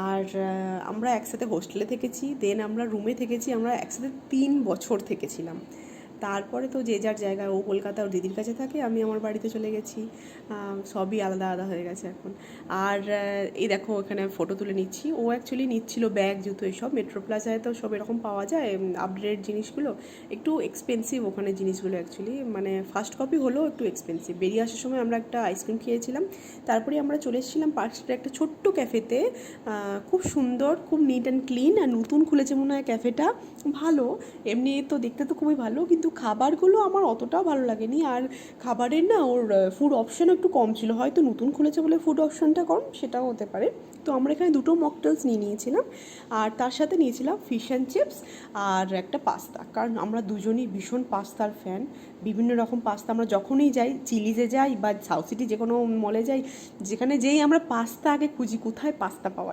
আর আমরা একসাথে হোস্টেলে থেকেছি, দেন আমরা রুমে থেকেছি, আমরা একসাথে 3 বছর থেকেছিলাম। তারপরে তো যে যার জায়গায়, ও কলকাতা ওর দিদির কাছে থাকে, আমি আমার বাড়িতে চলে গেছি। সবই আলাদা আলাদা হয়ে গেছে এখন। আর এই দেখো এখানে ফটো তুলে নিচ্ছি। ও অ্যাকচুয়ালি নিচ্ছিল ব্যাগ, জুতো এসব। মেট্রো প্লাজায় তো সব এরকম পাওয়া যায় আপডেটেড জিনিসগুলো। একটু এক্সপেন্সিভ ওখানে জিনিসগুলো অ্যাকচুয়ালি, মানে ফার্স্ট কপি হলেও একটু এক্সপেন্সিভ। বেরিয়ে আসার সময় আমরা একটা আইসক্রিম খেয়েছিলাম, তারপরে আমরা চলে এসেছিলাম পার্কস্ট্রিটে একটা ছোট্ট ক্যাফেতে। খুব সুন্দর, খুব নিট অ্যান্ড ক্লিন, আর নতুন খুলেছে মনে হয় ক্যাফেটা। ভালো, এমনি তো দেখতে তো খুবই ভালো, কিন্তু খাবারগুলো আমার অতটাও ভালো লাগেনি। আর খাবারের না ওর ফুড অপশানও একটু কম ছিল, হয়তো নতুন খুলেছে বলে ফুড অপশানটা কম, সেটাও হতে পারে। তো আমরা এখানে দুটো মকটেলস নিয়ে নিয়েছিলাম, আর তার সাথে নিয়েছিলাম ফিশ অ্যান্ড চিপস আর একটা পাস্তা, কারণ আমরা দুজনই ভীষণ পাস্তার ফ্যান। বিভিন্ন রকম পাস্তা আমরা যখনই যাই, চিলিজে যাই বা সাউথ সিটি যে কোনো মলে যাই, যেখানে যেই আমরা পাস্তা আগে খুঁজি, কোথায় পাস্তা পাওয়া